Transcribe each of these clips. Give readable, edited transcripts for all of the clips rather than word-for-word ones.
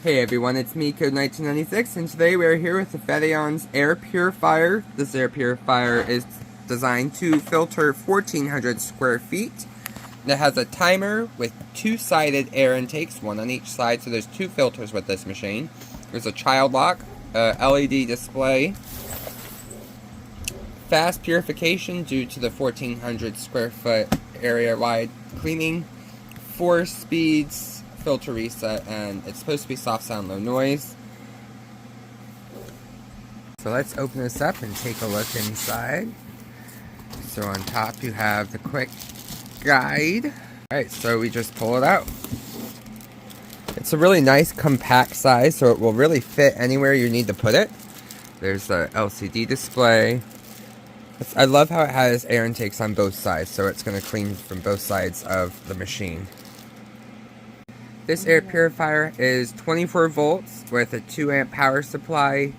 Hey everyone, it's me, Code1996, and today we are here with the Fetions Air Purifier. This air purifier is designed to filter 1,400 square feet. It has a timer with two-sided air intakes, one on each side, so there's two filters with this machine. There's a child lock, LED display, fast purification due to the 1,400 square foot area-wide cleaning, 4 speeds, filter reset, and it's supposed to be soft sound, low noise. So let's open this up and take a look inside. So on top you have the quick guide. Alright, so we just pull it out. It's a really nice compact size, so it will really fit anywhere you need to put it. There's the LCD display. I love how it has air intakes on both sides, so it's going to clean from both sides of the machine. This air purifier is 24 volts with a 2 amp power supply.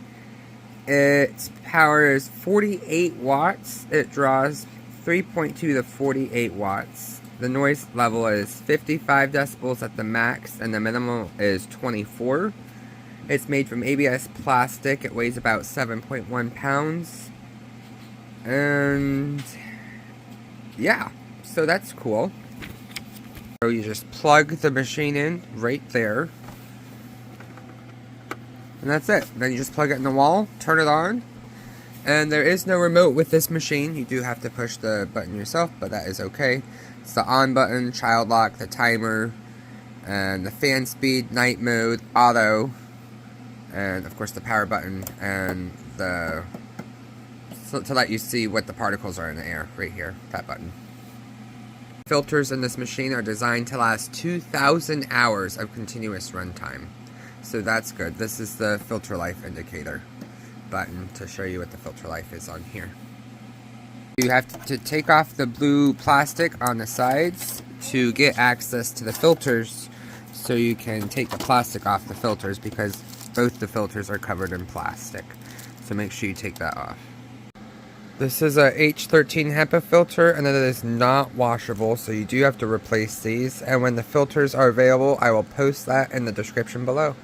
Its power is 48 watts. It draws 3.2 to 48 watts. The noise level is 55 decibels at the max, and the minimum is 24. It's made from ABS plastic. It weighs about 7.1 pounds. And yeah, so that's cool. So you just plug the machine in right there. And that's it. Then you just plug it in the wall, turn it on. And there is no remote with this machine. You do have to push the button yourself, but that is okay. It's the on button, child lock, the timer, and the fan speed, night mode, auto, and of course the power button, and the to let you see what the particles are in the air right here, that button. Filters in this machine are designed to last 2,000 hours of continuous runtime. So that's good. This is the filter life indicator button to show you what the filter life is on here. You have to take off the blue plastic on the sides to get access to the filters, so you can take the plastic off the filters because both the filters are covered in plastic. So make sure you take that off. This is a H13 HEPA filter, and it is not washable, so you do have to replace these. And when the filters are available, I will post that in the description below.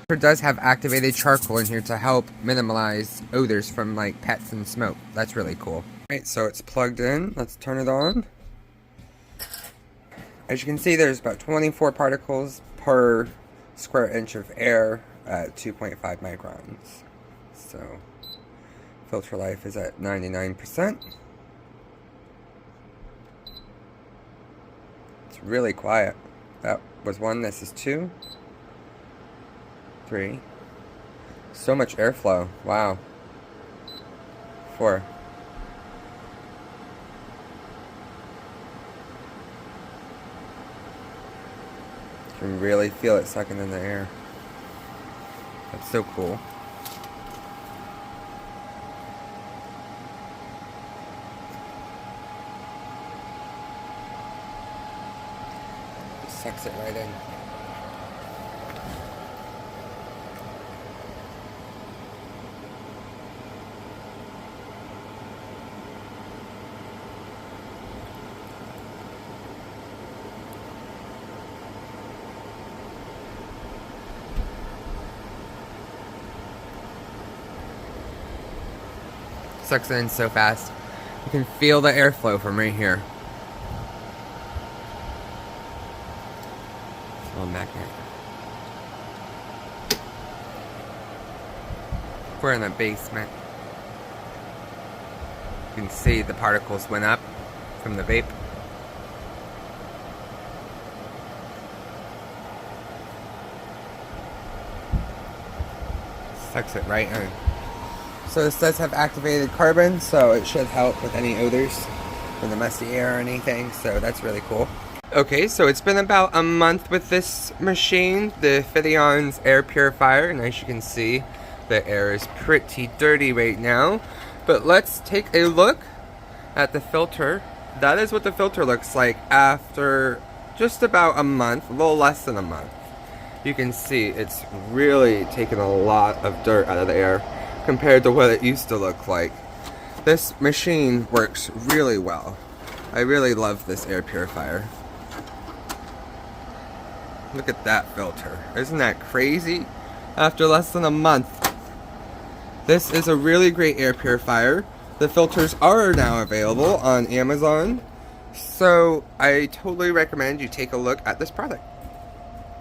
It does have activated charcoal in here to help minimize odors from like pets and smoke. That's really cool. Alright, so it's plugged in. Let's turn it on. As you can see, there's about 24 particles per square inch of air at 2.5 microns. So filter life is at 99%. It's really quiet. That was 1, this is 2. 3. So much airflow. Wow. 4. You can really feel it sucking in the air. That's so cool. Sucks it right in. Sucks it in so fast. You can feel the airflow from right here. Magnet. We're in the basement. You can see the particles went up from the vape. Sucks it right in. So this does have activated carbon, so it should help with any odors from the musty air or anything, so that's really cool. Okay, so it's been about a month with this machine, the Fetions Air Purifier, and as you can see, the air is pretty dirty right now. But let's take a look at the filter. That is what the filter looks like after just about a month, a little less than a month. You can see it's really taken a lot of dirt out of the air compared to what it used to look like. This machine works really well. I really love this air purifier. Look at that filter. Isn't that crazy? After less than a month. This is a really great air purifier. The filters are now available on Amazon. So I totally recommend you take a look at this product.